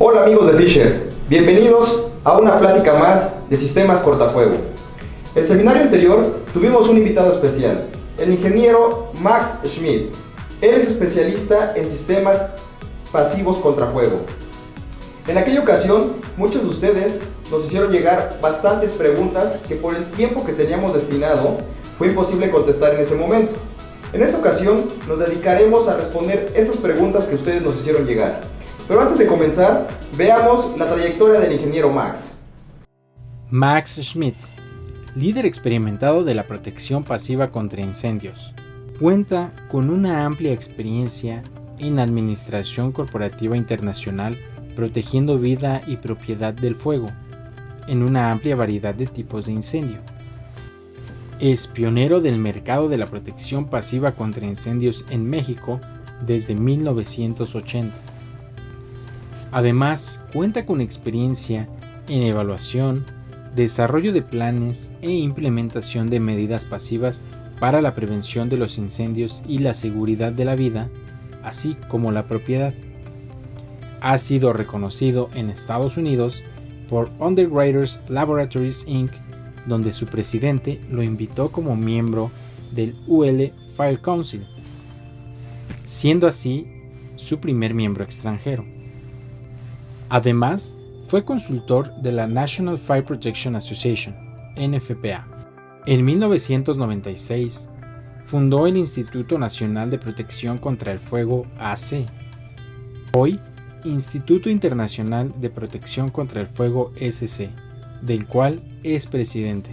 Hola amigos de Fisher, bienvenidos a una plática más de sistemas cortafuego. El seminario anterior tuvimos un invitado especial, el ingeniero Max Schmidt. Él es especialista en sistemas pasivos contrafuego. En aquella ocasión, muchos de ustedes nos hicieron llegar bastantes preguntas que por el tiempo que teníamos destinado fue imposible contestar en ese momento. En esta ocasión nos dedicaremos a responder esas preguntas que ustedes nos hicieron llegar. Pero antes de comenzar, veamos la trayectoria del ingeniero Max. Max Schmidt, líder experimentado de la protección pasiva contra incendios, cuenta con una amplia experiencia en administración corporativa internacional protegiendo vida y propiedad del fuego en una amplia variedad de tipos de incendio. Es pionero del mercado de la protección pasiva contra incendios en México desde 1980. Además, cuenta con experiencia en evaluación, desarrollo de planes e implementación de medidas pasivas para la prevención de los incendios y la seguridad de la vida, así como la propiedad. Ha sido reconocido en Estados Unidos por Underwriters Laboratories Inc., donde su presidente lo invitó como miembro del UL Fire Council, siendo así su primer miembro extranjero. Además, fue consultor de la National Fire Protection Association, NFPA. En 1996, fundó el Instituto Nacional de Protección contra el Fuego AC, hoy Instituto Internacional de Protección contra el Fuego SC, del cual es presidente.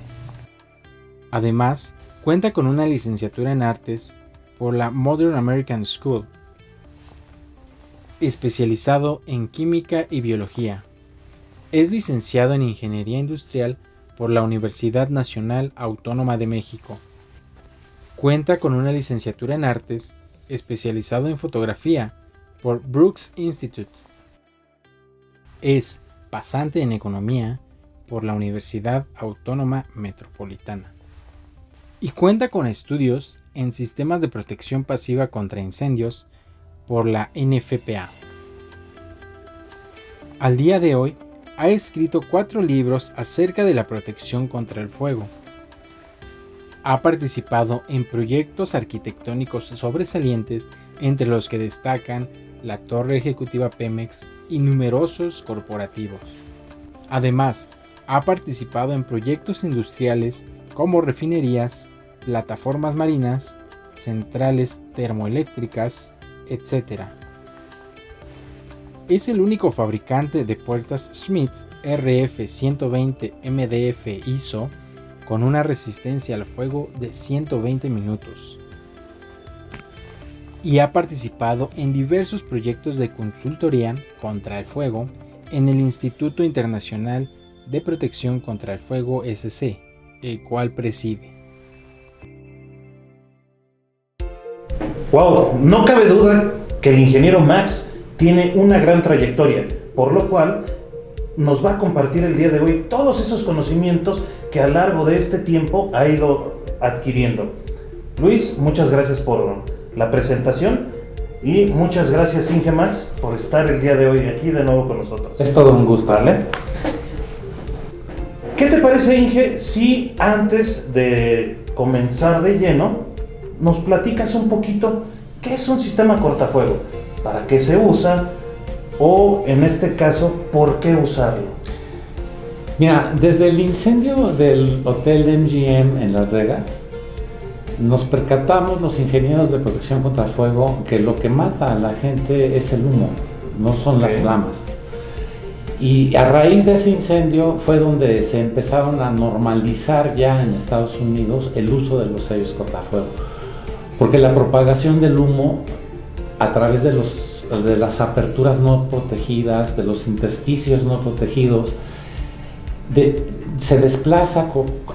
Además, cuenta con una licenciatura en artes por la Modern American School, especializado en química y biología. Es licenciado en ingeniería industrial por la Universidad Nacional Autónoma de México. Cuenta con una licenciatura en artes, especializado en fotografía por Brooks Institute. Es pasante en economía por la Universidad Autónoma Metropolitana. Y cuenta con estudios en sistemas de protección pasiva contra incendios por la NFPA. Al día de hoy, ha escrito 4 libros acerca de la protección contra el fuego. Ha participado en proyectos arquitectónicos sobresalientes, entre los que destacan la Torre Ejecutiva Pemex y numerosos corporativos. Además, ha participado en proyectos industriales como refinerías, plataformas marinas, centrales termoeléctricas, etc. Es el único fabricante de puertas Schmidt RF 120 MDF ISO con una resistencia al fuego de 120 minutos. Y ha participado en diversos proyectos de consultoría contra el fuego en el Instituto Internacional de Protección contra el Fuego SC, el cual preside. Wow, no cabe duda que el ingeniero Max tiene una gran trayectoria, por lo cual nos va a compartir el día de hoy todos esos conocimientos que a lo largo de este tiempo ha ido adquiriendo. Luis, muchas gracias por la presentación y muchas gracias, Inge Max, por estar el día de hoy aquí de nuevo con nosotros. Es todo un gusto. ¿Vale? ¿Qué te parece, Inge, si antes de comenzar de lleno nos platicas un poquito qué es un sistema cortafuego, para qué se usa o, en este caso, por qué usarlo? Mira, desde el incendio del Hotel MGM en Las Vegas, nos percatamos los ingenieros de protección contra el fuego que lo que mata a la gente es el humo, no son las flamas. Y a raíz de ese incendio fue donde se empezaron a normalizar ya en Estados Unidos el uso de los sellos cortafuego, porque la propagación del humo a través de las aperturas no protegidas, de los intersticios no protegidos, se desplaza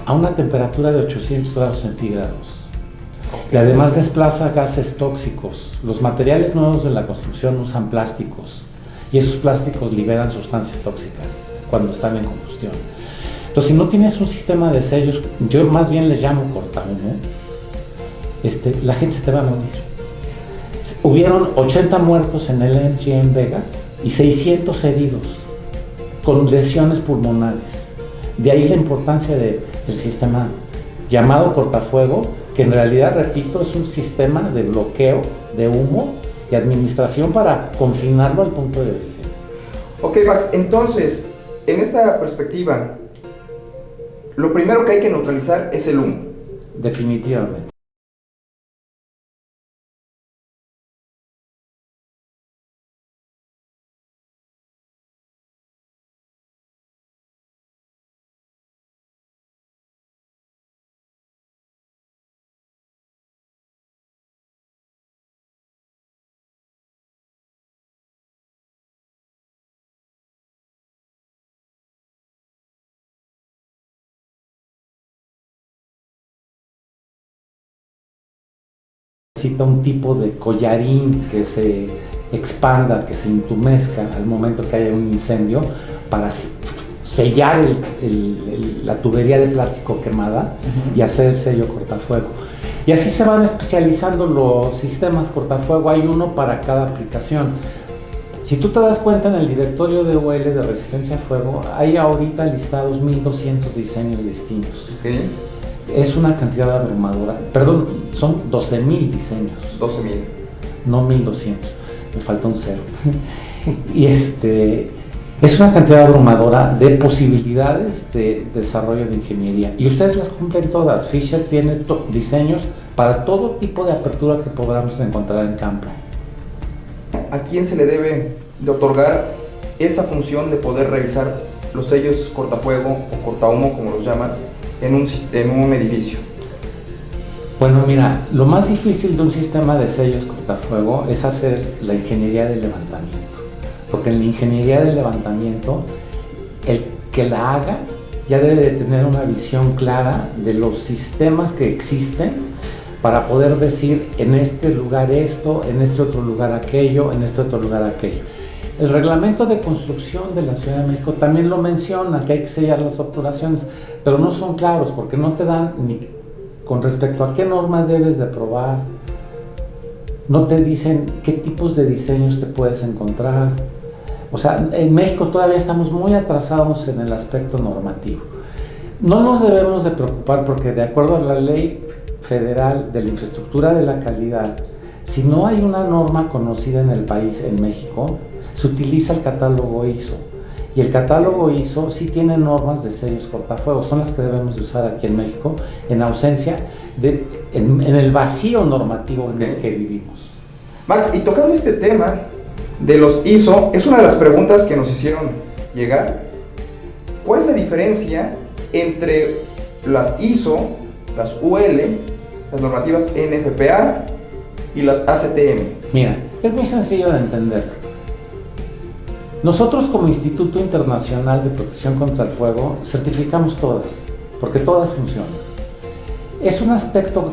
a una temperatura de 800 grados centígrados. Y además desplaza gases tóxicos. Los materiales nuevos de la construcción usan plásticos y esos plásticos liberan sustancias tóxicas cuando están en combustión. Entonces, si no tienes un sistema de sellos, yo más bien les llamo cortahumo, la gente se te va a morir. Hubieron 80 muertos en el MGM Vegas y 600 heridos con lesiones pulmonares. De ahí la importancia del sistema llamado cortafuego, que en realidad, repito, es un sistema de bloqueo de humo y administración para confinarlo al punto de origen. Ok, Max, entonces, en esta perspectiva, lo primero que hay que neutralizar es el humo. Definitivamente. Necesita un tipo de collarín que se expanda, que se entumezca al momento que haya un incendio para sellar la tubería de plástico quemada y hacer el sello cortafuego. Y así se van especializando los sistemas cortafuego, hay uno para cada aplicación. Si tú te das cuenta, en el directorio de UL de resistencia a fuego hay ahorita listados 1200 diseños distintos. Okay. Es una cantidad abrumadora, perdón, son 12,000 diseños. 12,000. No 1200, me falta un cero. Y es una cantidad abrumadora de posibilidades de desarrollo de ingeniería. Y ustedes las cumplen todas. Fisher tiene diseños para todo tipo de apertura que podamos encontrar en campo. ¿A quién se le debe de otorgar esa función de poder revisar los sellos cortafuego o cortahumo, como los llamas, en un edificio? Bueno, mira, lo más difícil de un sistema de sellos cortafuego es hacer la ingeniería del levantamiento. Porque en la ingeniería del levantamiento, el que la haga ya debe de tener una visión clara de los sistemas que existen para poder decir en este lugar esto, en este otro lugar aquello, en este otro lugar aquello. El reglamento de construcción de la Ciudad de México también lo menciona, que hay que sellar las obturaciones, pero no son claros porque no te dan ni con respecto a qué norma debes de probar, no te dicen qué tipos de diseños te puedes encontrar. O sea, en México todavía estamos muy atrasados en el aspecto normativo. No nos debemos de preocupar porque de acuerdo a la Ley Federal de la Infraestructura de la Calidad, si no hay una norma conocida en el país, en México, se utiliza el catálogo ISO. Y el catálogo ISO sí tiene normas de sellos cortafuego, son las que debemos de usar aquí en México, en ausencia, en el vacío normativo en el que vivimos. Max, y tocando este tema de los ISO, es una de las preguntas que nos hicieron llegar. ¿Cuál es la diferencia entre las ISO, las UL, las normativas NFPA y las ACTM? Mira, es muy sencillo de entender. Nosotros como Instituto Internacional de Protección contra el Fuego certificamos todas, porque todas funcionan. Es un aspecto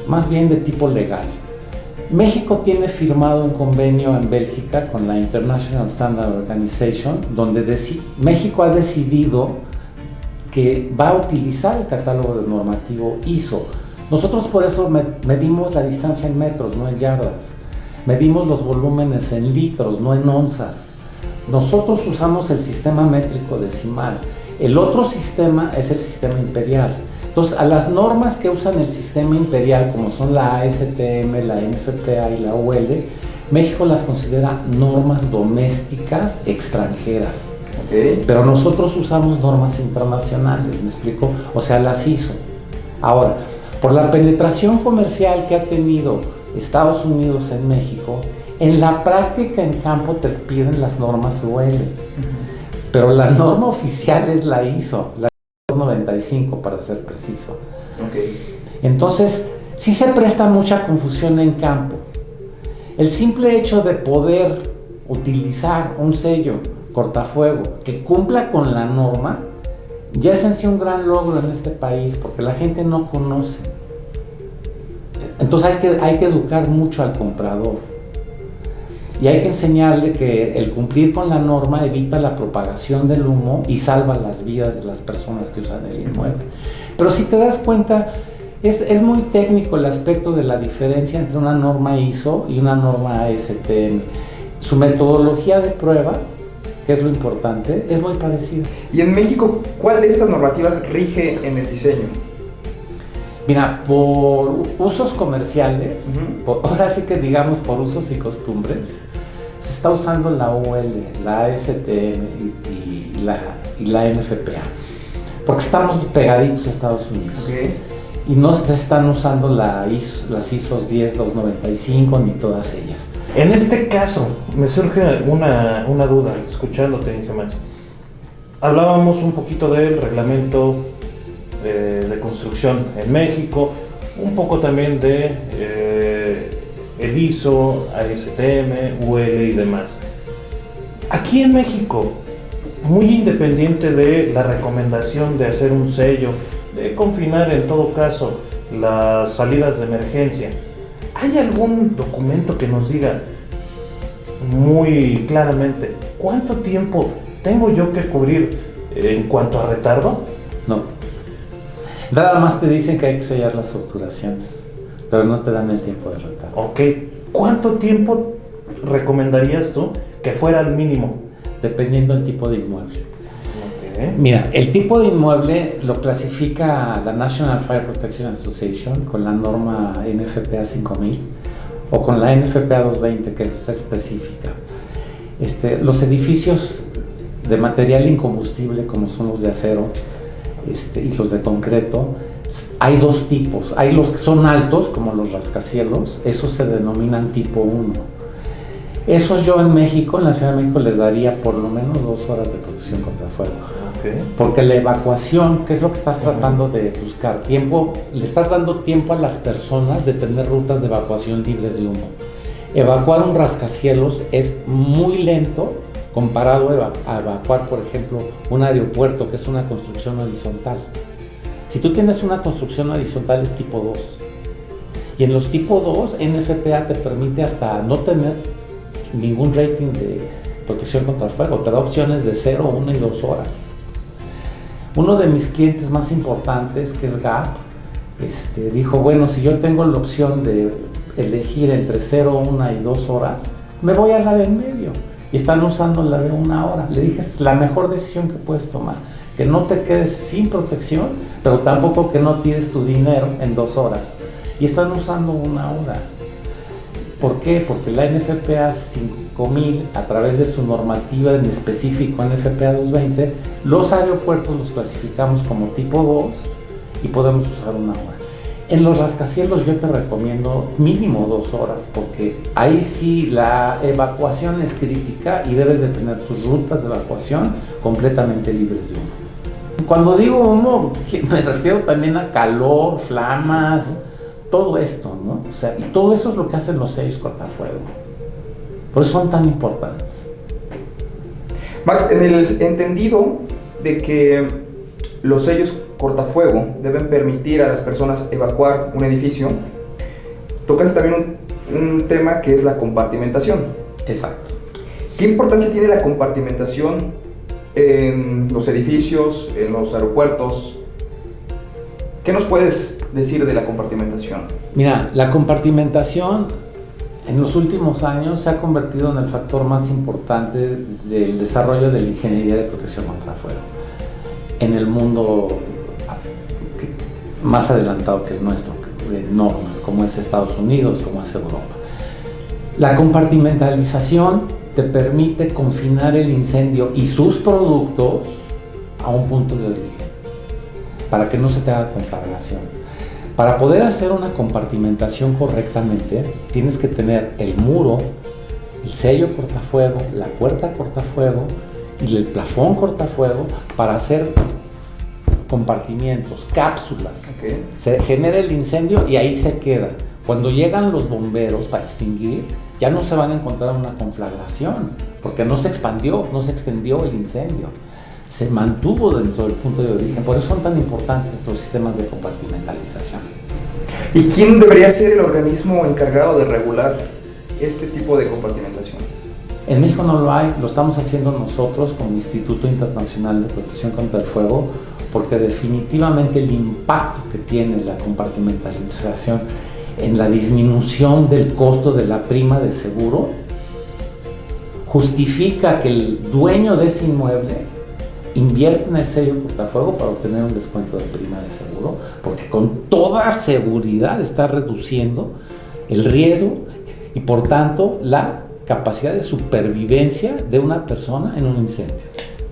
más bien de tipo legal. México tiene firmado un convenio en Bélgica con la International Standard Organization, donde México ha decidido que va a utilizar el catálogo de normativo ISO. Nosotros por eso medimos la distancia en metros, no en yardas. Medimos los volúmenes en litros, no en onzas. Nosotros usamos el sistema métrico decimal. El otro sistema es el sistema imperial. Entonces, a las normas que usan el sistema imperial, como son la ASTM, la NFPA y la UL, México las considera normas domésticas extranjeras. Okay. Pero nosotros usamos normas internacionales, ¿me explico? O sea, las ISO. Ahora, por la penetración comercial que ha tenido Estados Unidos en México, en la práctica en campo te piden las normas UL, pero la norma oficial es la ISO, la 95 para ser preciso. Okay. Entonces, sí se presta mucha confusión en campo. El simple hecho de poder utilizar un sello cortafuego que cumpla con la norma ya es en sí un gran logro en este país porque la gente no conoce. Entonces hay que educar mucho al comprador. Y hay que enseñarle que el cumplir con la norma evita la propagación del humo y salva las vidas de las personas que usan el inmueble. Pero si te das cuenta, es muy técnico el aspecto de la diferencia entre una norma ISO y una norma ASTM. Su metodología de prueba, que es lo importante, es muy parecida. Y en México, ¿cuál de estas normativas rige en el diseño? Mira, por usos comerciales, Uh-huh. ahora sí que digamos por usos y costumbres, se está usando la UL, la ASTM y la NFPA, porque estamos pegaditos a Estados Unidos. Okay. Y no se están usando las ISOs 10295 ni todas ellas. En este caso, me surge una duda, escuchándote, Inge Max. Hablábamos un poquito del reglamento de construcción en México, un poco también de el ISO, ASTM, UL y demás. Aquí en México, muy independiente de la recomendación de hacer un sello, de confinar en todo caso las salidas de emergencia, ¿hay algún documento que nos diga muy claramente cuánto tiempo tengo yo que cubrir en cuanto a retardo? No. Nada más te dicen que hay que sellar las obturaciones, pero no te dan el tiempo de retardo. Ok. ¿Cuánto tiempo recomendarías tú que fuera el mínimo? Dependiendo del tipo de inmueble. Okay. Mira, el tipo de inmueble lo clasifica la National Fire Protection Association con la norma NFPA 5000 o con la NFPA 220, que es específica. Los edificios de material incombustible, como son los de acero y los de concreto, hay dos tipos. Hay los que son altos, como los rascacielos, esos se denominan tipo 1. Esos yo en México, en la Ciudad de México, les daría por lo menos 2 horas de protección contra fuego. Okay. Porque la evacuación, que es lo que estás tratando de buscar, tiempo, le estás dando tiempo a las personas de tener rutas de evacuación libres de humo. Evacuar un rascacielos es muy lento comparado a evacuar, por ejemplo, un aeropuerto, que es una construcción horizontal. Si tú tienes una construcción horizontal es tipo 2. Y en los tipo 2, NFPA te permite hasta no tener ningún rating de protección contra el fuego. Te da opciones de 0, 1 y 2 horas. Uno de mis clientes más importantes, que es Gap, dijo, bueno, si yo tengo la opción de elegir entre 0, 1 y 2 horas, me voy a la de en medio. Y están usando la de 1 hora. Le dije, es la mejor decisión que puedes tomar. Que no te quedes sin protección, pero tampoco que no tires tu dinero en 2 horas. Y están usando 1 hora. ¿Por qué? Porque la NFPA 5000, a través de su normativa en específico, NFPA 220, los aeropuertos los clasificamos como tipo 2 y podemos usar 1 hora. En los rascacielos yo te recomiendo mínimo 2 horas, porque ahí sí la evacuación es crítica y debes de tener tus rutas de evacuación completamente libres de humo. Cuando digo humo, me refiero también a calor, flamas, todo esto, ¿no? O sea, y todo eso es lo que hacen los sellos cortafuego. Por eso son tan importantes. Max, en el entendido de que los sellos cortafuego deben permitir a las personas evacuar un edificio, tocaste también un tema que es la compartimentación. Exacto. ¿Qué importancia tiene la compartimentación en los edificios, en los aeropuertos? ¿Qué nos puedes decir de la compartimentación? Mira, la compartimentación en los últimos años se ha convertido en el factor más importante del desarrollo de la ingeniería de protección contra fuego en el mundo más adelantado que el nuestro, de normas, como es Estados Unidos, como es Europa. La compartimentalización te permite confinar el incendio y sus productos a un punto de origen, para que no se te haga conflagración. Para poder hacer una compartimentación correctamente, tienes que tener el muro, el sello cortafuego, la puerta cortafuego y el plafón cortafuego para hacer compartimientos, cápsulas. Okay. Se genera el incendio y ahí se queda. Cuando llegan los bomberos para extinguir, ya no se van a encontrar una conflagración, porque no se expandió, no se extendió el incendio. Se mantuvo dentro del punto de origen. Por eso son tan importantes los sistemas de compartimentalización. ¿Y quién debería ser el organismo encargado de regular este tipo de compartimentación? En México no lo hay, lo estamos haciendo nosotros como Instituto Internacional de Protección contra el Fuego, porque definitivamente el impacto que tiene la compartimentalización en la disminución del costo de la prima de seguro justifica que el dueño de ese inmueble invierta en el sello cortafuego para obtener un descuento de prima de seguro, porque con toda seguridad está reduciendo el riesgo y por tanto la capacidad de supervivencia de una persona en un incendio.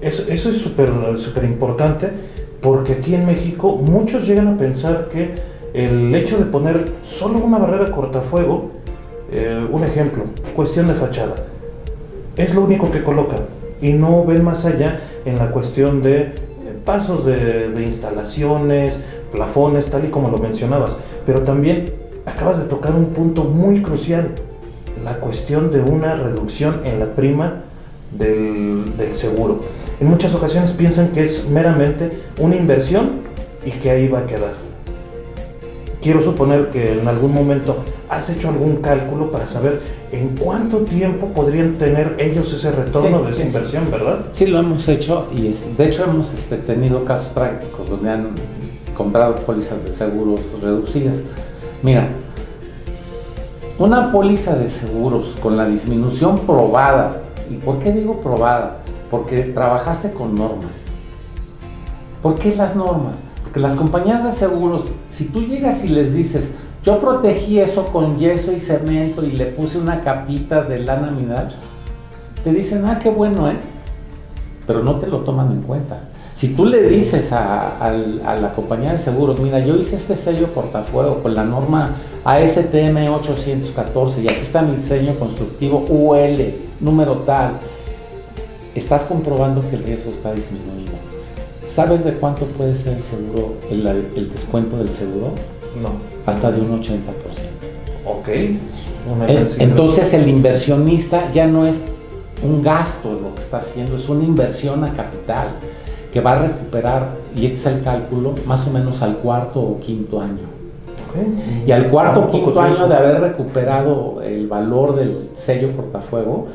Eso es súper importante, porque aquí en México muchos llegan a pensar que el hecho de poner solo una barrera cortafuego, un ejemplo, cuestión de fachada, es lo único que colocan y no ven más allá en la cuestión de pasos de instalaciones, plafones, tal y como lo mencionabas. Pero también acabas de tocar un punto muy crucial, la cuestión de una reducción en la prima del seguro. En muchas ocasiones piensan que es meramente una inversión y que ahí va a quedar. Quiero suponer que en algún momento has hecho algún cálculo para saber en cuánto tiempo podrían tener ellos ese retorno de esa inversión, ¿verdad? Sí, lo hemos hecho y de hecho hemos tenido casos prácticos donde han comprado pólizas de seguros reducidas. Mira, una póliza de seguros con la disminución probada, ¿y por qué digo probada? Porque trabajaste con normas. ¿Por qué las normas? Porque las compañías de seguros, si tú llegas y les dices, yo protegí eso con yeso y cemento y le puse una capita de lana mineral, te dicen, qué bueno, pero no te lo toman en cuenta. Si tú le dices a la compañía de seguros, mira, yo hice este sello cortafuego con la norma ASTM 814 y aquí está mi diseño constructivo UL, número tal, estás comprobando que el riesgo está disminuido. ¿Sabes de cuánto puede ser el seguro, el descuento del seguro? No. Hasta de un 80%. Ok. Entonces el inversionista ya no es un gasto lo que está haciendo, es una inversión a capital que va a recuperar, y este es el cálculo, más o menos al cuarto o quinto año. Okay. Y al cuarto o quinto año de haber recuperado el valor del sello cortafuego,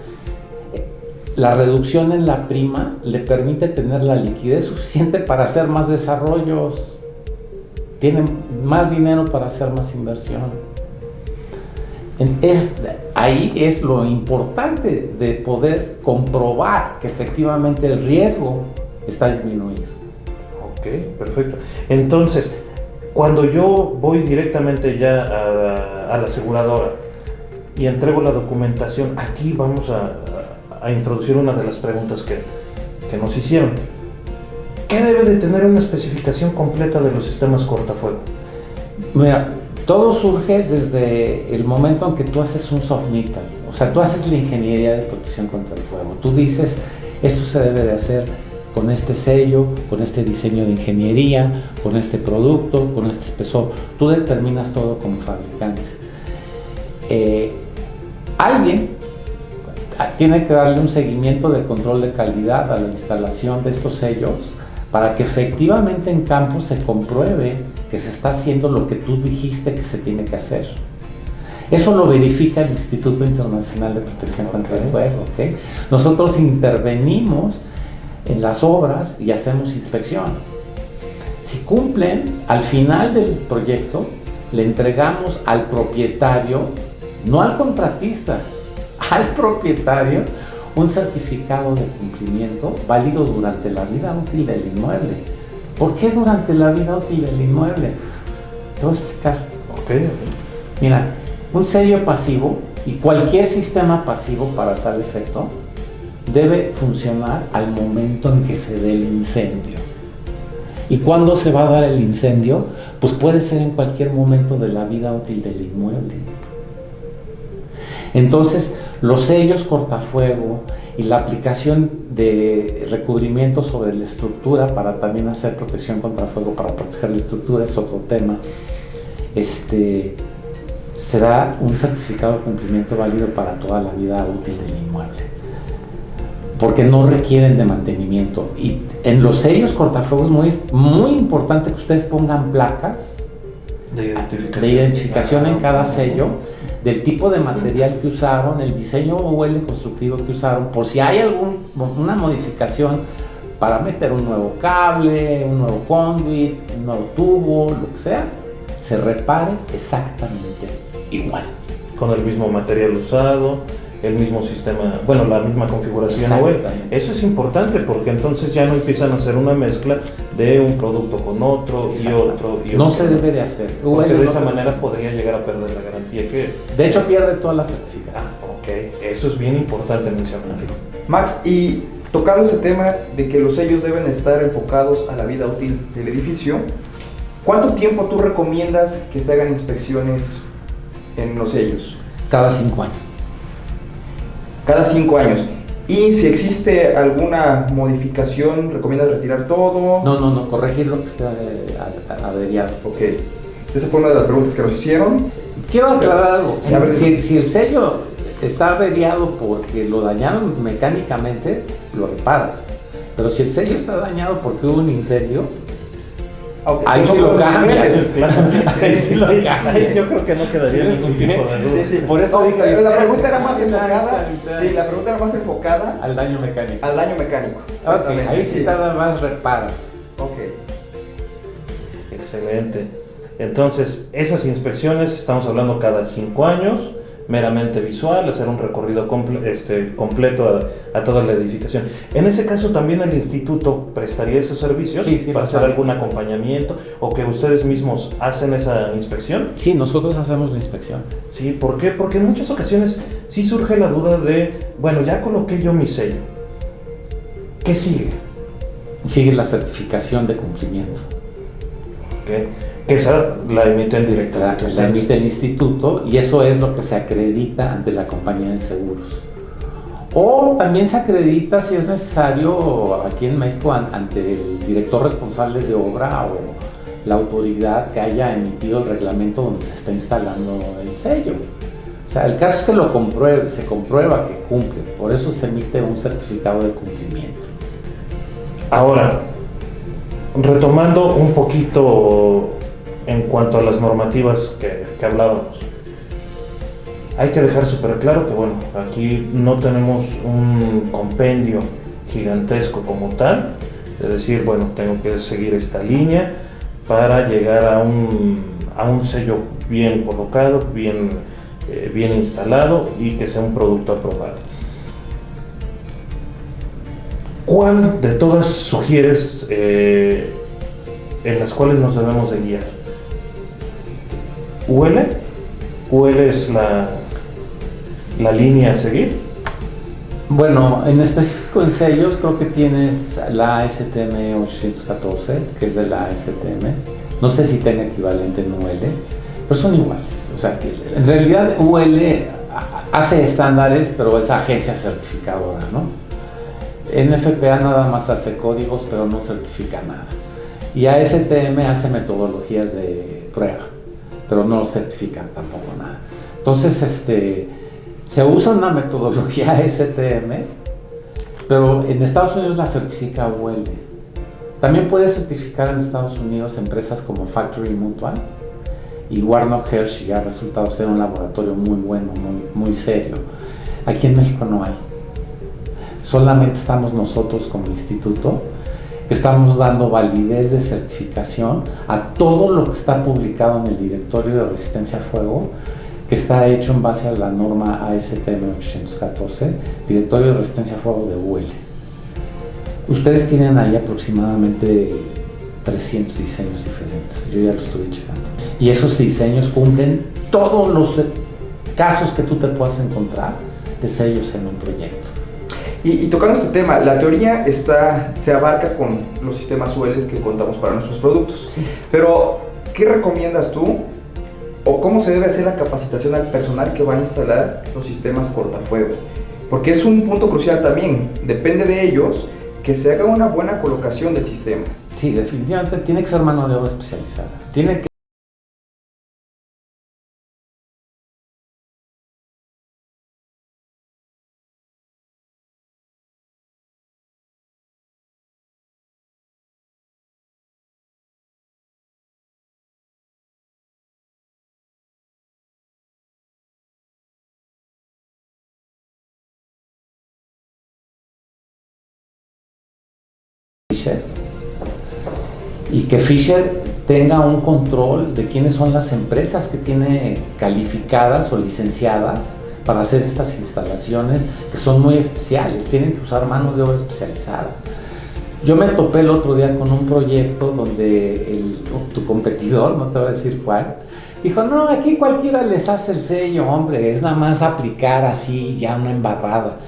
la reducción en la prima le permite tener la liquidez suficiente para hacer más desarrollos, tienen más dinero para hacer más inversión. Ahí es lo importante de poder comprobar que efectivamente el riesgo está disminuido. Ok, perfecto. Entonces, cuando yo voy directamente ya a la aseguradora y entrego la documentación, aquí vamos a introducir una de las preguntas que nos hicieron. ¿Qué debe de tener una especificación completa de los sistemas cortafuego? Mira, todo surge desde el momento en que tú haces un submittal, o sea, tú haces la ingeniería de protección contra el fuego. Tú dices, esto se debe de hacer con este sello, con este diseño de ingeniería, con este producto, con este espesor. Tú determinas todo como fabricante. Alguien tiene que darle un seguimiento de control de calidad a la instalación de estos sellos para que efectivamente en campo se compruebe que se está haciendo lo que tú dijiste que se tiene que hacer. Eso lo verifica el Instituto Internacional de Protección contra el Fuego. ¿Okay? Nosotros intervenimos en las obras y hacemos inspección. Si cumplen, al final del proyecto le entregamos al propietario, no al contratista, al propietario, un certificado de cumplimiento válido durante la vida útil del inmueble. ¿Por qué durante la vida útil del inmueble? Te voy a explicar. Okay. Mira, un sello pasivo y cualquier sistema pasivo para tal efecto debe funcionar al momento en que se dé el incendio. ¿Y cuándo se va a dar el incendio? Pues puede ser en cualquier momento de la vida útil del inmueble. Entonces, los sellos cortafuego y la aplicación de recubrimiento sobre la estructura para también hacer protección contra fuego, para proteger la estructura, es otro tema. Se da un certificado de cumplimiento válido para toda la vida útil del inmueble, porque no requieren de mantenimiento. Y en los sellos cortafuegos es muy importante que ustedes pongan placas de identificación en cada sello, del tipo de material que usaron, el diseño UL constructivo que usaron, por si hay alguna modificación para meter un nuevo cable, un nuevo conduit, un nuevo tubo, lo que sea, se repare exactamente igual. Con el mismo material usado, el mismo sistema, bueno, la misma configuración web. Exactamente. Eso es importante porque entonces ya no empiezan a hacer una mezcla de un producto con otro y otro y otro. No se debe de hacer. Porque UL de no esa te- manera podría llegar a perder la garantía que... De hecho, pierde toda la certificación. Ok, eso es bien importante mencionar. Max, y tocando ese tema de que los sellos deben estar enfocados a la vida útil del edificio, ¿cuánto tiempo tú recomiendas que se hagan inspecciones en los sellos? Cada 5 años. Cada 5 años. Y si existe alguna modificación, ¿recomiendas retirar todo? No, corregir lo que esté averiado. Ok. Esa fue una de las preguntas que nos hicieron. Quiero aclarar algo. Sí, a ver. Si el sello está averiado porque lo dañaron mecánicamente, lo reparas. Pero si el sello está dañado porque hubo un incendio, Ok, ahí son sí lo cosas cambias. diferentes. Claro, sí, lo cambias. yo creo que no quedaría Sí, ningún tipo de duda. Sí, sí. Por eso No, dije, la espérate, pregunta era más ahorita, enfocada. ahorita. Sí, la pregunta era más enfocada al daño mecánico. al daño mecánico. Ok, Exactamente, ahí sí nada más reparas. Ok. Excelente. Entonces, esas inspecciones, estamos hablando cada 5 años, meramente visual, hacer un recorrido completo a toda la edificación. En ese caso, ¿también el instituto prestaría esos servicios Sí, para hacer bastante. algún acompañamiento o que ustedes mismos hacen esa inspección? Sí, nosotros hacemos la inspección. Sí, ¿por qué? Porque en muchas ocasiones sí surge la duda de, bueno, ya coloqué yo mi sello, ¿qué sigue? Sigue la certificación de cumplimiento. ¿Ok? Que esa la emiten directamente La ustedes. emite el instituto y eso es lo que se acredita ante la compañía de seguros. O también se acredita si es necesario aquí en México ante el director responsable de obra o la autoridad que haya emitido el reglamento donde se está instalando el sello. O sea, el caso es que se comprueba que cumple, por eso se emite un certificado de cumplimiento. Ahora, retomando un poquito en cuanto a las normativas que hablábamos, hay que dejar súper claro que, bueno, aquí no tenemos un compendio gigantesco como tal, de decir, bueno, tengo que seguir esta línea para llegar a un sello bien colocado, bien instalado y que sea un producto aprobado. ¿Cuál de todas sugieres en las cuales nos debemos de guiar? ¿UL? ¿UL es la línea a seguir? Bueno, en específico en sellos creo que tienes la ASTM 814, que es de la ASTM. No sé si tenga equivalente en UL, pero son iguales. O sea, que en realidad UL hace estándares, pero es agencia certificadora, ¿no? NFPA nada más hace códigos, pero no certifica nada. Y ASTM hace metodologías de prueba, pero no certifican tampoco nada. Entonces, se usa una metodología ASTM, pero en Estados Unidos la certifica UL. También puede certificar en Estados Unidos empresas como Factory Mutual y Warnock Hershey, ha resultado ser un laboratorio muy bueno, muy serio. Aquí en México no hay. Solamente estamos nosotros como instituto que estamos dando validez de certificación a todo lo que está publicado en el Directorio de Resistencia a Fuego, que está hecho en base a la norma ASTM 814, Directorio de Resistencia a Fuego de UL. Ustedes tienen ahí aproximadamente 300 diseños diferentes, yo ya lo estuve checando. Y esos diseños cumplen todos los casos que tú te puedas encontrar de sellos en un proyecto. Y tocando este tema, la teoría se abarca con los sistemas ULs que contamos para nuestros productos. Sí. Pero, ¿qué recomiendas tú? ¿O cómo se debe hacer la capacitación al personal que va a instalar los sistemas cortafuego? Porque es un punto crucial también. Depende de ellos que se haga una buena colocación del sistema. Sí, definitivamente tiene que ser mano de obra especializada. Tiene que Fisher, y que Fisher tenga un control de quiénes son las empresas que tiene calificadas o licenciadas para hacer estas instalaciones que son muy especiales, tienen que usar mano de obra especializada. Yo me topé el otro día con un proyecto donde tu competidor, no te voy a decir cuál, dijo, no, aquí cualquiera les hace el sello, hombre, es nada más aplicar así ya una embarrada.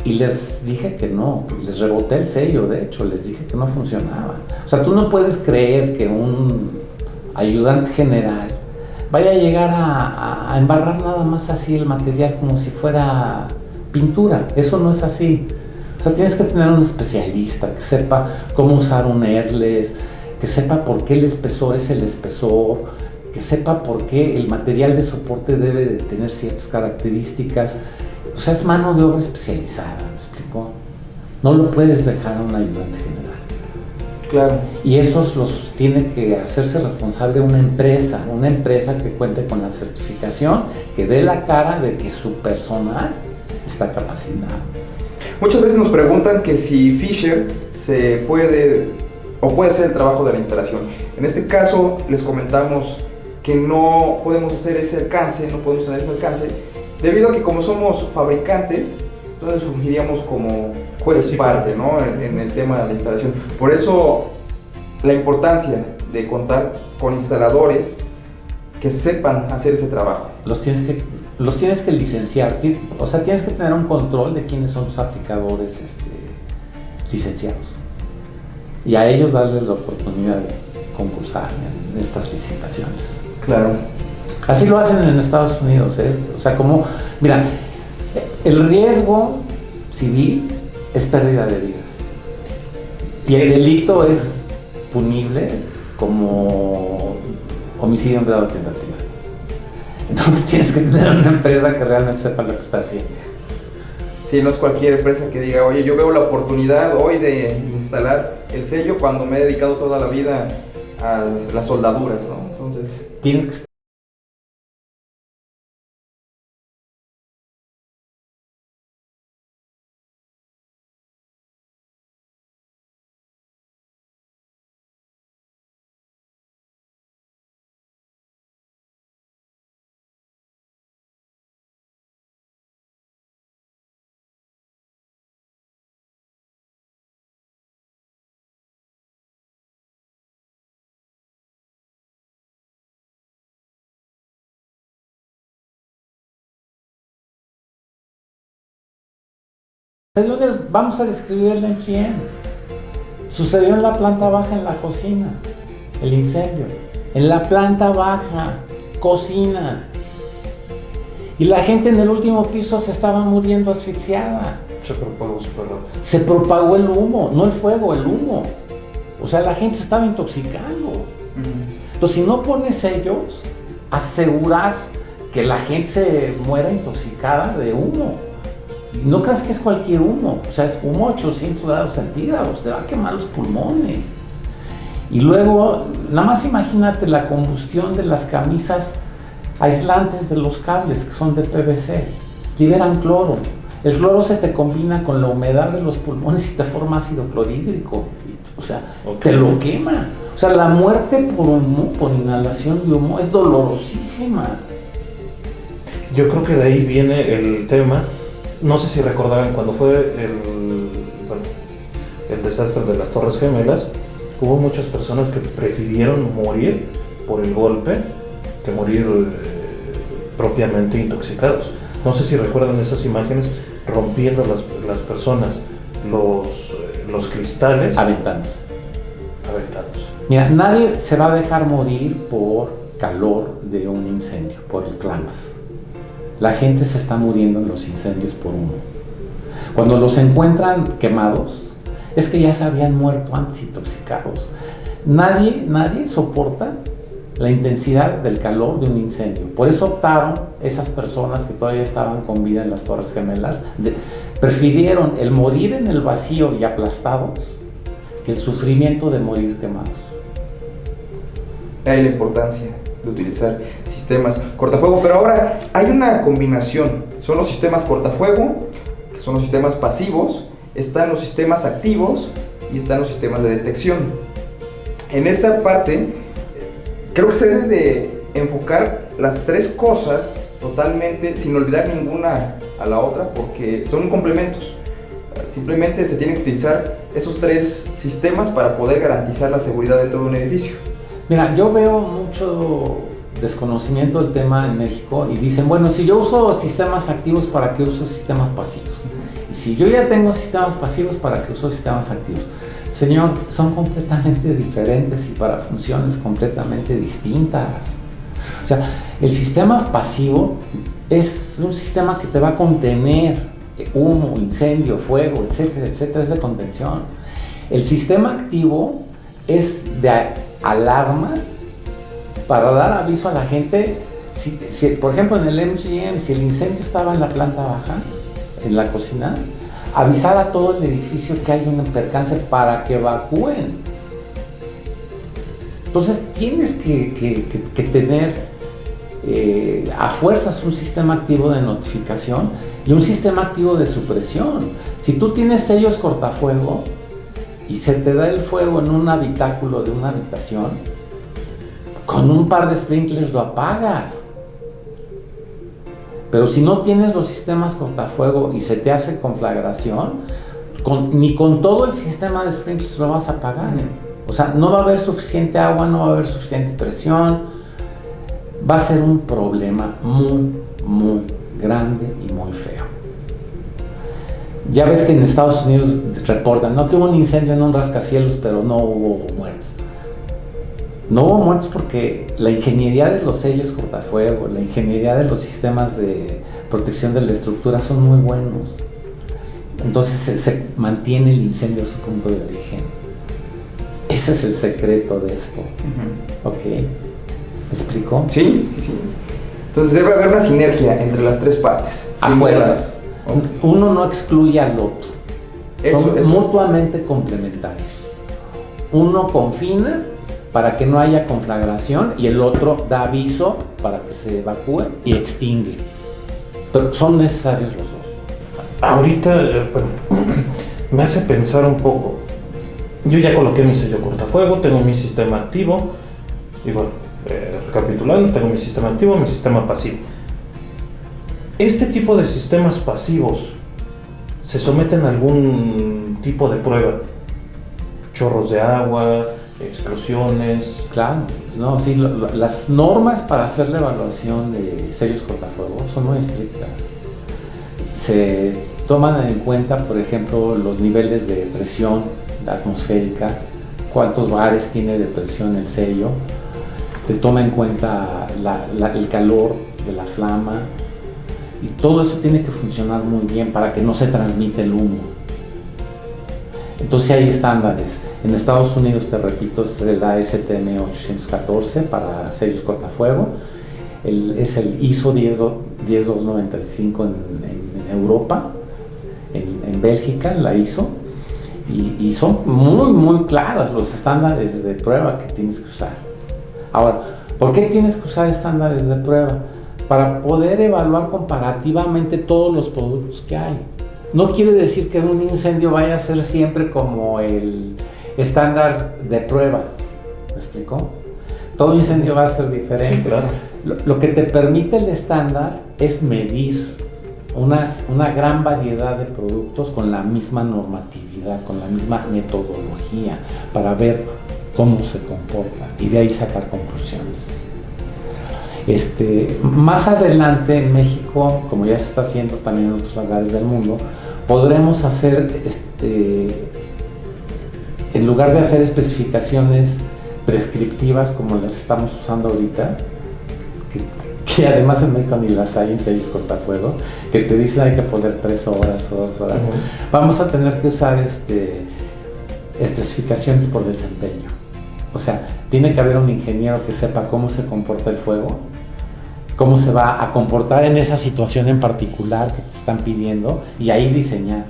Y les dije que no, les reboté el sello, de hecho, les dije que no funcionaba. O sea, tú no puedes creer que un ayudante general vaya a llegar a embarrar nada más así el material como si fuera pintura. Eso no es así. O sea, tienes que tener un especialista que sepa cómo usar un airless, que sepa por qué el espesor es el espesor, que sepa por qué el material de soporte debe de tener ciertas características. O sea, es mano de obra especializada, ¿me explico? No lo puedes dejar a un ayudante general. Claro. Y esos los tiene que hacerse responsable una empresa que cuente con la certificación, que dé la cara de que su personal está capacitado. Muchas veces nos preguntan que si Fisher se puede o puede hacer el trabajo de la instalación. En este caso les comentamos que no podemos hacer ese alcance, debido a que como somos fabricantes, entonces fungiríamos como juez y parte, ¿no? en el tema de la instalación. Por eso la importancia de contar con instaladores que sepan hacer ese trabajo. Los tienes que licenciar, o sea, tienes que tener un control de quiénes son tus aplicadores licenciados. Y a ellos darles la oportunidad de concursar en estas licitaciones. Claro. Así lo hacen en Estados Unidos, ¿eh? O sea, como, mira, el riesgo civil es pérdida de vidas. Y el delito es punible como homicidio en grado de tentativa. Entonces tienes que tener una empresa que realmente sepa lo que está haciendo. Sí, no es cualquier empresa que diga, oye, yo veo la oportunidad hoy de instalar el sello cuando me he dedicado toda la vida a las soldaduras, ¿no? Entonces, tienes que vamos a describir el MGM. Sucedió en la planta baja, en la cocina, el incendio. En la planta baja, cocina. Y la gente en el último piso se estaba muriendo asfixiada. Se propagó súper rápido. Se propagó el humo, no el fuego, el humo. O sea, la gente se estaba intoxicando. Entonces, si no pones sellos, aseguras que la gente se muera intoxicada de humo. Y no creas que es cualquier humo, o sea, es humo a 800 grados centígrados, te va a quemar los pulmones. Y luego, nada más imagínate la combustión de las camisas aislantes de los cables que son de PVC, liberan cloro. El cloro se te combina con la humedad de los pulmones y te forma ácido clorhídrico, o sea, te lo quema. O sea, la muerte por humo, por inhalación de humo, es dolorosísima. Yo creo que de ahí viene el tema. No sé si recordarán cuando fue el desastre de las Torres Gemelas, hubo muchas personas que prefirieron morir por el golpe que morir propiamente intoxicados. No sé si recuerdan esas imágenes rompiendo las personas los cristales. Aventándose. Mira, nadie se va a dejar morir por calor de un incendio, por flamas. La gente se está muriendo en los incendios por humo. Cuando los encuentran quemados, es que ya se habían muerto antes intoxicados. Nadie soporta la intensidad del calor de un incendio. Por eso optaron esas personas que todavía estaban con vida en las Torres Gemelas, prefirieron el morir en el vacío y aplastados que el sufrimiento de morir quemados. Hay la importancia de utilizar sistemas cortafuego, pero ahora hay una combinación. Son los sistemas cortafuego, que son los sistemas pasivos, están los sistemas activos y están los sistemas de detección. En esta parte creo que se debe de enfocar las tres cosas totalmente sin olvidar ninguna a la otra porque son complementos. Simplemente se tienen que utilizar esos tres sistemas para poder garantizar la seguridad de todo un edificio. Mira, yo veo mucho desconocimiento del tema en México y dicen, bueno, si yo uso sistemas activos, ¿para qué uso sistemas pasivos? Y si yo ya tengo sistemas pasivos, ¿para qué uso sistemas activos? Señor, son completamente diferentes y para funciones completamente distintas. O sea, el sistema pasivo es un sistema que te va a contener humo, incendio, fuego, etcétera, etcétera, es de contención. El sistema activo es de alarma para dar aviso a la gente. Si, por ejemplo, en el MGM, si el incendio estaba en la planta baja, en la cocina, avisar a todo el edificio que hay un percance para que evacúen. Entonces tienes que tener a fuerzas un sistema activo de notificación y un sistema activo de supresión. Si tú tienes sellos cortafuego y se te da el fuego en un habitáculo de una habitación, con un par de sprinklers lo apagas. Pero si no tienes los sistemas cortafuego y se te hace conflagración, ni con todo el sistema de sprinklers lo vas a apagar. O sea, no va a haber suficiente agua, no va a haber suficiente presión. Va a ser un problema muy, muy grande y muy feo. Ya ves que en Estados Unidos reportan, no que hubo un incendio en un rascacielos, pero no hubo muertos. No hubo muertos porque la ingeniería de los sellos cortafuego, la ingeniería de los sistemas de protección de la estructura son muy buenos. Entonces se mantiene el incendio a su punto de origen. Ese es el secreto de esto. ¿Ok? ¿Me explico? Sí. Entonces debe haber una sinergia entre las tres partes. A fuerzas. Okay. Uno no excluye al otro. Son mutuamente complementarios. Uno confina para que no haya conflagración y el otro da aviso para que se evacúe y extingue. Pero son necesarios los dos. Ahorita me hace pensar un poco. Yo ya coloqué mi sello cortafuego, tengo mi sistema activo y bueno, recapitulando, tengo mi sistema activo, mi sistema pasivo. Este tipo de sistemas pasivos se someten a algún tipo de prueba, chorros de agua, explosiones. Claro, no, sí, las normas para hacer la evaluación de sellos cortafuego son muy estrictas. Se toman en cuenta, por ejemplo, los niveles de presión atmosférica, cuántos bares tiene de presión el sello, te toma en cuenta el calor de la flama y todo eso tiene que funcionar muy bien para que no se transmite el humo. Entonces hay estándares. En Estados Unidos, te repito, es el ASTM 814 para sellos cortafuego, es el ISO 10295 en Europa, en Bélgica la ISO, y son muy, muy claras los estándares de prueba que tienes que usar. Ahora, ¿por qué tienes que usar estándares de prueba? Para poder evaluar comparativamente todos los productos que hay. No quiere decir que un incendio vaya a ser siempre como el estándar de prueba. ¿Me explicó? Todo incendio va a ser diferente. Sí, claro. Lo que te permite el estándar es medir una gran variedad de productos con la misma normatividad, con la misma metodología, para ver cómo se comporta y de ahí sacar conclusiones. Más adelante en México, como ya se está haciendo también en otros lugares del mundo, podremos hacer, en lugar de hacer especificaciones prescriptivas como las estamos usando ahorita, que además en México ni las hay en sellos cortafuego, que te dicen hay que poner 3 horas o 2 horas, vamos a tener que usar especificaciones por desempeño. O sea, tiene que haber un ingeniero que sepa cómo se comporta el fuego, cómo se va a comportar en esa situación en particular que te están pidiendo, y ahí diseñar.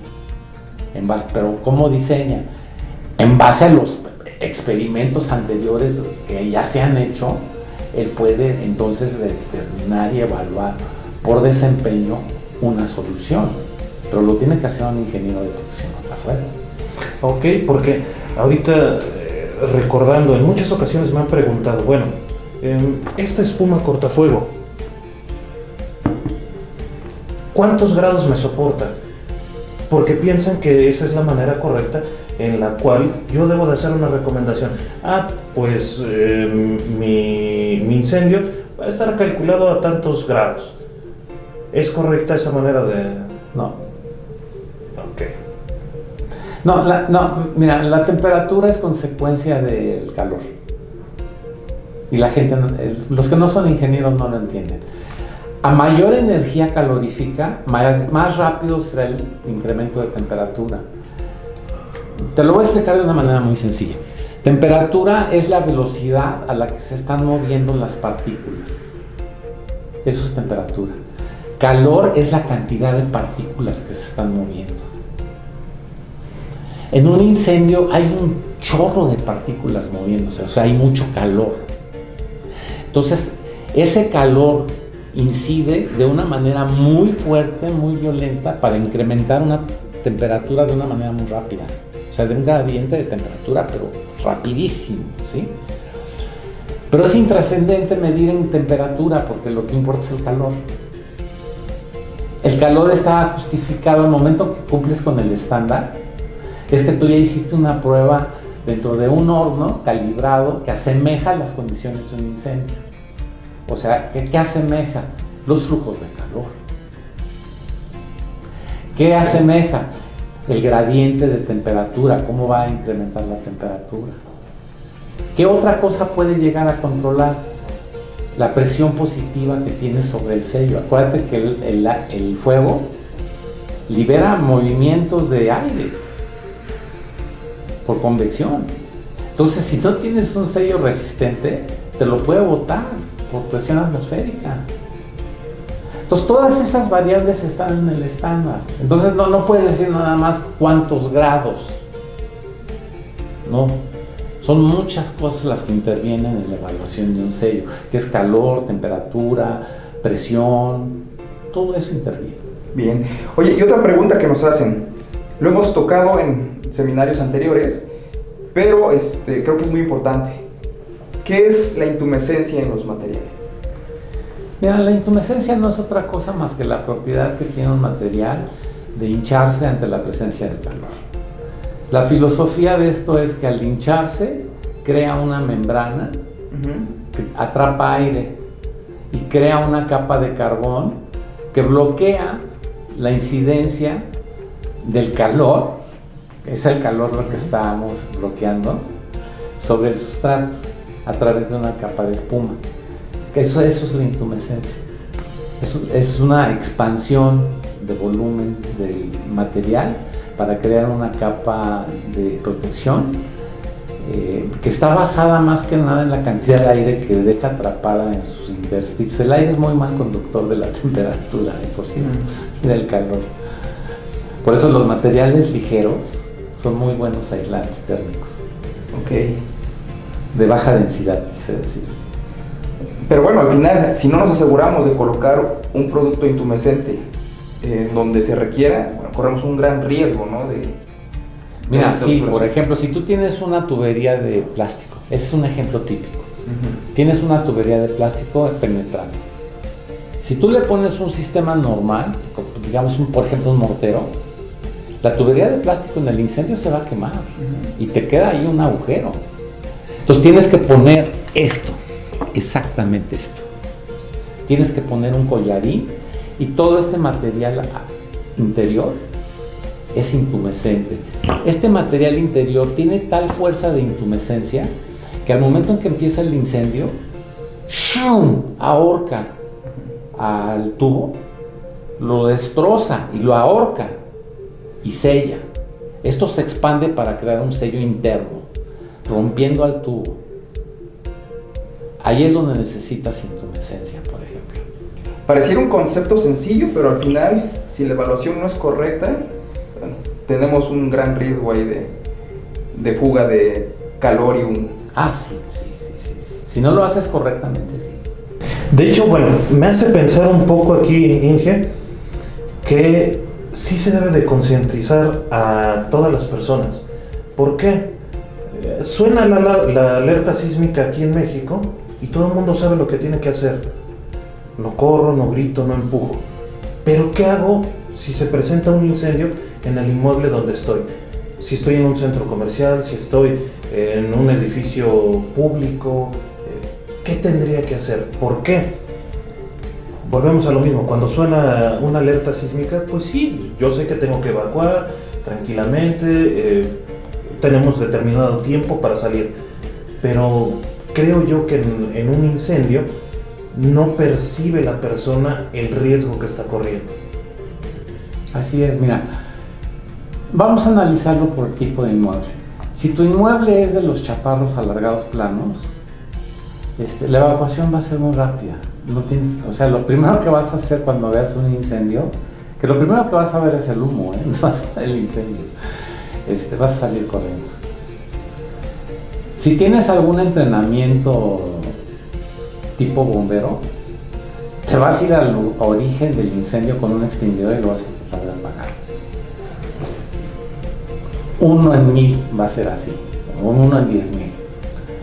Pero ¿cómo diseña? En base a los experimentos anteriores que ya se han hecho, él puede entonces determinar y evaluar por desempeño una solución, pero lo tiene que hacer un ingeniero de protección contra fuego. Ok, porque ahorita recordando, en muchas ocasiones me han preguntado, bueno, esta espuma cortafuego, ¿cuántos grados me soporta? Porque piensan que esa es la manera correcta en la cual yo debo de hacer una recomendación. Pues mi incendio va a estar calculado a tantos grados. ¿Es correcta esa manera de...? No. Ok. No, mira, la temperatura es consecuencia del calor. Y la gente, los que no son ingenieros no lo entienden. A mayor energía calorífica, más rápido será el incremento de temperatura. Te lo voy a explicar de una manera muy sencilla. Temperatura es la velocidad a la que se están moviendo las partículas. Eso es temperatura. Calor es la cantidad de partículas que se están moviendo. En un incendio hay un chorro de partículas moviéndose, o sea, hay mucho calor. Entonces, ese calor incide de una manera muy fuerte, muy violenta, para incrementar una temperatura de una manera muy rápida. O sea, de un gradiente de temperatura, pero rapidísimo, ¿sí? Pero es intrascendente medir en temperatura, porque lo que importa es el calor. El calor está justificado al momento que cumples con el estándar. Es que tú ya hiciste una prueba dentro de un horno calibrado que asemeja las condiciones de un incendio. O sea, ¿qué asemeja? Los flujos de calor. ¿Qué asemeja? El gradiente de temperatura, cómo va a incrementar la temperatura. ¿Qué otra cosa puede llegar a controlar? La presión positiva que tiene sobre el sello. Acuérdate que el fuego libera movimientos de aire por convección. Entonces, si no tienes un sello resistente, te lo puede botar por presión atmosférica. Entonces, todas esas variables están en el estándar. Entonces, no puedes decir nada más cuántos grados. No. Son muchas cosas las que intervienen en la evaluación de un sello, que es calor, temperatura, presión, todo eso interviene. Bien. Oye, y otra pregunta que nos hacen. Lo hemos tocado en seminarios anteriores, pero creo que es muy importante. ¿Qué es la intumescencia en los materiales? Mira, la intumescencia no es otra cosa más que la propiedad que tiene un material de hincharse ante la presencia del calor. La filosofía de esto es que al hincharse crea una membrana que atrapa aire y crea una capa de carbón que bloquea la incidencia del calor, que es el calor lo que estábamos bloqueando, sobre el sustrato a través de una capa de espuma. Que eso es la intumescencia. Es una expansión de volumen del material para crear una capa de protección que está basada más que nada en la cantidad de aire que deja atrapada en sus intersticios. El aire es muy mal conductor de la temperatura, por cierto, y del calor. Por eso los materiales ligeros son muy buenos aislantes térmicos. Ok. De baja densidad, quise decir. Pero bueno, al final, si no nos aseguramos de colocar un producto intumescente donde se requiera, bueno, corremos un gran riesgo, ¿no? Mira, sí, por ejemplo, si tú tienes una tubería de plástico, ese es un ejemplo típico. Tienes una tubería de plástico penetrante. Si tú le pones un sistema normal, digamos, por ejemplo, un mortero, la tubería de plástico en el incendio se va a quemar y te queda ahí un agujero. Entonces tienes que poner esto, exactamente esto. Tienes que poner un collarín y todo este material interior es intumescente. Este material interior tiene tal fuerza de intumescencia que al momento en que empieza el incendio, ¡shum!, ahorca al tubo, lo destroza y lo ahorca y sella. Esto se expande para crear un sello interno, rompiendo al tubo. Ahí es donde necesitas intumescencia, por ejemplo. Pareciera un concepto sencillo, pero al final, si la evaluación no es correcta, bueno, tenemos un gran riesgo ahí de fuga de calor y humo. Sí. Si no lo haces correctamente, sí. De hecho, bueno, me hace pensar un poco aquí, Inge, que sí se debe de concientizar a todas las personas. ¿Por qué? Suena la alerta sísmica aquí en México y todo el mundo sabe lo que tiene que hacer. No corro, no grito, no empujo. Pero ¿qué hago si se presenta un incendio en el inmueble donde estoy? Si estoy en un centro comercial, si estoy en un edificio público, ¿qué tendría que hacer? ¿Por qué? Volvemos a lo mismo, cuando suena una alerta sísmica, pues sí, yo sé que tengo que evacuar tranquilamente, tenemos determinado tiempo para salir, pero creo yo que en un incendio no percibe la persona el riesgo que está corriendo. Así es, mira, vamos a analizarlo por tipo de inmueble. Si tu inmueble es de los chaparros alargados planos, la evacuación va a ser muy rápida. No tienes, o sea, lo primero que vas a hacer cuando veas un incendio, que lo primero que vas a ver es el humo, no vas a ver el incendio, vas a salir corriendo. Si tienes algún entrenamiento tipo bombero, te vas a ir al origen del incendio con un extinguidor y lo vas a empezar a apagar. 1 en 1000 va a ser así, o 1 en 10,000,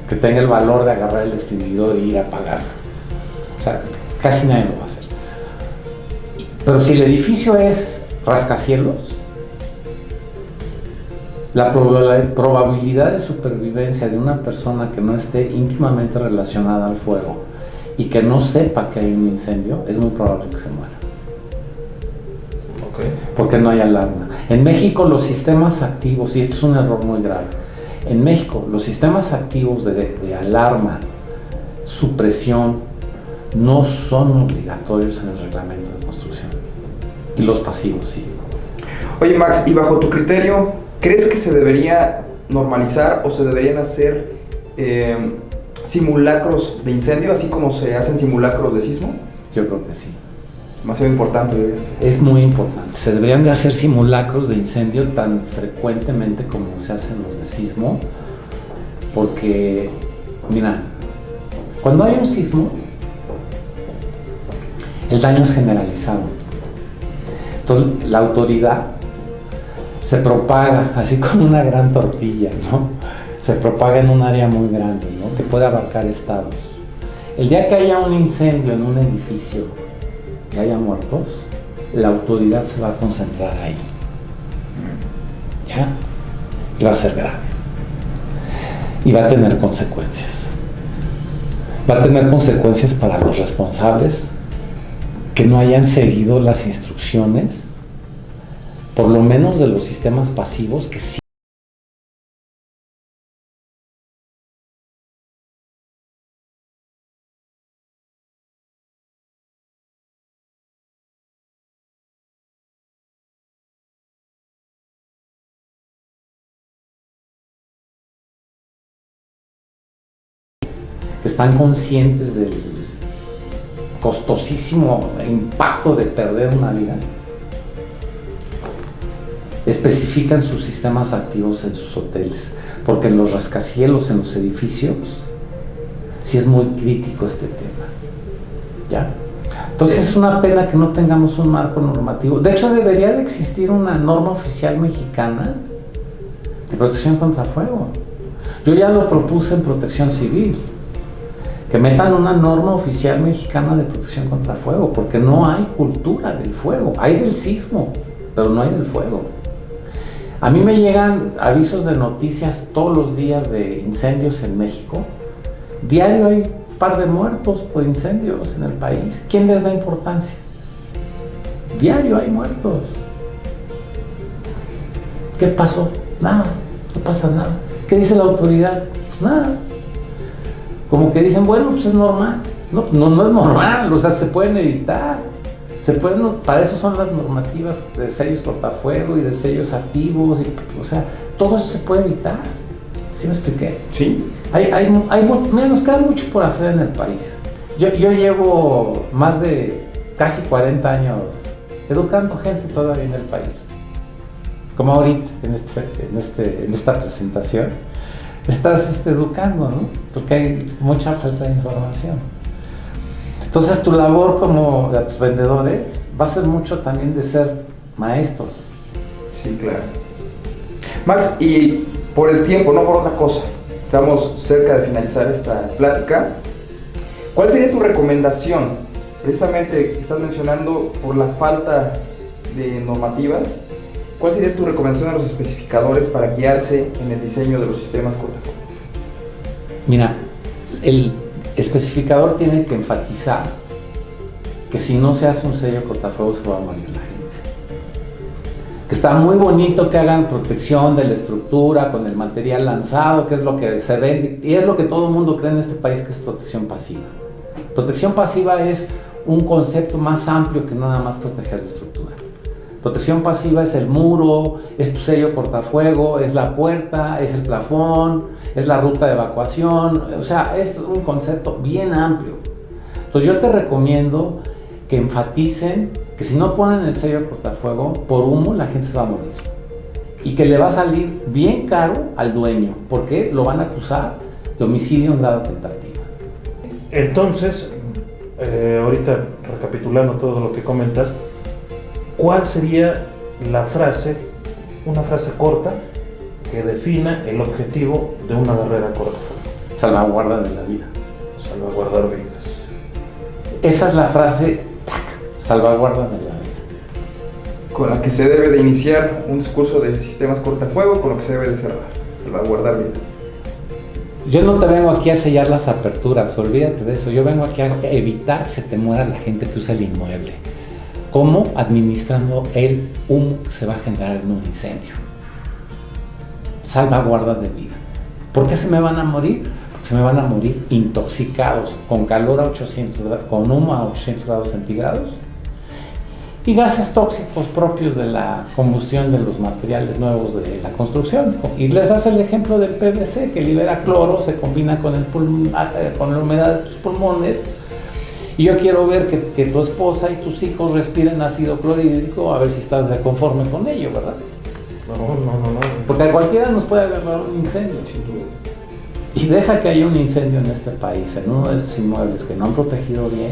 que tenga el valor de agarrar el extinguidor y ir a apagarlo. O sea, casi nadie lo va a hacer. Pero si el edificio es rascacielos, la probabilidad de supervivencia de una persona que no esté íntimamente relacionada al fuego y que no sepa que hay un incendio, es muy probable que se muera. Okay. Porque no hay alarma. En México los sistemas activos, y esto es un error muy grave, en México los sistemas activos de alarma, supresión, no son obligatorios en el reglamento de construcción. Y los pasivos sí. Oye, Max, y bajo tu criterio, ¿crees que se debería normalizar o se deberían hacer simulacros de incendio, así como se hacen simulacros de sismo? Yo creo que sí. Demasiado importante debería ser. Es muy importante. Se deberían de hacer simulacros de incendio tan frecuentemente como se hacen los de sismo, porque, mira, cuando hay un sismo, el daño es generalizado. Entonces, la autoridad se propaga así como una gran tortilla, ¿no? Se propaga en un área muy grande, ¿no? Que puede abarcar estados. El día que haya un incendio en un edificio y haya muertos, la autoridad se va a concentrar ahí. ¿Ya? Y va a ser grave. Y va a tener consecuencias. Va a tener consecuencias para los responsables que no hayan seguido las instrucciones, por lo menos de los sistemas pasivos que sí están conscientes del costosísimo impacto de perder una vida, especifican sus sistemas activos en sus hoteles, porque en los rascacielos, en los edificios, sí es muy crítico este tema. ¿Ya? Entonces es una pena que no tengamos un marco normativo. De hecho, debería de existir una norma oficial mexicana de protección contra fuego. Yo ya lo propuse en Protección Civil, que metan una norma oficial mexicana de protección contra fuego, porque no hay cultura del fuego. Hay del sismo, pero no hay del fuego. A mí me llegan avisos de noticias todos los días de incendios en México. Diario hay un par de muertos por incendios en el país. ¿Quién les da importancia? Diario hay muertos. ¿Qué pasó? Nada, no pasa nada. ¿Qué dice la autoridad? Pues nada. Como que dicen, bueno, pues es normal. No es normal, o sea, se pueden evitar. Para eso son las normativas de sellos cortafuego y de sellos activos, o sea, todo eso se puede evitar. ¿Sí me expliqué? Sí. Mira, nos queda mucho por hacer en el país. Yo llevo más de casi 40 años educando gente todavía en el país. Como ahorita, en esta presentación, estás educando, ¿no? Porque hay mucha falta de información. Entonces tu labor como a tus vendedores va a ser mucho también de ser maestros. Sí, claro. Max, y por el tiempo, no por otra cosa, estamos cerca de finalizar esta plática. ¿Cuál sería tu recomendación precisamente estás mencionando por la falta de normativas, ¿cuál sería tu recomendación a los especificadores para guiarse en el diseño de los sistemas cortafuegos? Mira, el especificador tiene que enfatizar que si no se hace un sello cortafuegos se va a morir la gente. Que está muy bonito que hagan protección de la estructura con el material lanzado, que es lo que se vende, y es lo que todo el mundo cree en este país, que es protección pasiva. Protección pasiva es un concepto más amplio que nada más proteger la estructura. Protección pasiva es el muro, es tu sello cortafuego, es la puerta, es el plafón, es la ruta de evacuación, o sea, es un concepto bien amplio. Entonces yo te recomiendo que enfaticen que si no ponen el sello cortafuego, por humo la gente se va a morir. Y que le va a salir bien caro al dueño, porque lo van a acusar de homicidio en grado tentativa. Entonces, ahorita recapitulando todo lo que comentas, ¿cuál sería la frase, una frase corta que defina el objetivo de una barrera cortafuego? Salvaguarda de la vida. Salvaguardar vidas. Esa es la frase, ¡tac!, salvaguarda de la vida. Con la que se debe de iniciar un discurso de sistemas cortafuego, con lo que se debe de cerrar, salvaguardar vidas. Yo no te vengo aquí a sellar las aperturas, olvídate de eso. Yo vengo aquí a evitar que se te muera la gente que usa el inmueble. ¿Cómo? Administrando el humo que se va a generar en un incendio. Salvaguarda de vida. ¿Por qué se me van a morir? Porque se me van a morir intoxicados, con calor a 800 grados, con humo a 800 grados centígrados y gases tóxicos propios de la combustión de los materiales nuevos de la construcción. Y les das el ejemplo del PVC, que libera cloro, se combina con la humedad de tus pulmones. Y yo quiero ver que tu esposa y tus hijos respiren ácido clorhídrico, a ver si estás de conforme con ello, ¿verdad? No. Porque a cualquiera nos puede agarrar un incendio. Y deja que haya un incendio en este país, en uno de estos inmuebles que no han protegido bien.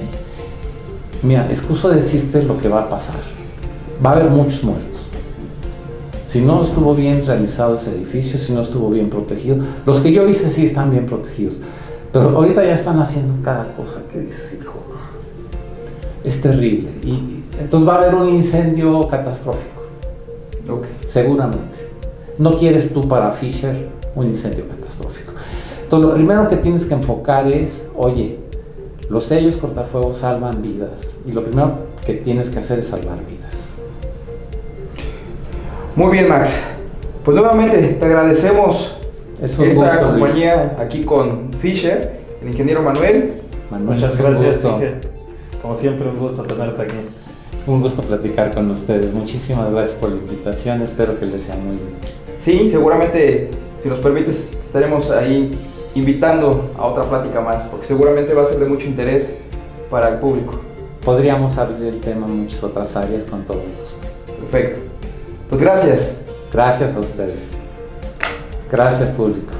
Mira, excuso decirte lo que va a pasar. Va a haber muchos muertos. Si no estuvo bien realizado ese edificio, si no estuvo bien protegido. Los que yo hice sí están bien protegidos. Pero ahorita ya están haciendo cada cosa que dices, hijo. Es terrible. Y entonces va a haber un incendio catastrófico. Okay. Seguramente. No quieres tú para Fisher un incendio catastrófico. Entonces lo primero que tienes que enfocar es, oye, los sellos cortafuegos salvan vidas. Y lo primero que tienes que hacer es salvar vidas. Muy bien, Max. Pues nuevamente te agradecemos esta compañía aquí con Fisher, el ingeniero Manuel. Muchas gracias, Inge. Como siempre, un gusto tenerte aquí. Un gusto platicar con ustedes. Muchísimas gracias por la invitación. Espero que les sea muy útil. Sí, seguramente, si nos permites, estaremos ahí invitando a otra plática más, porque seguramente va a ser de mucho interés para el público. Podríamos abrir el tema en muchas otras áreas con todo gusto. Perfecto. Pues gracias. Gracias a ustedes. Gracias, público.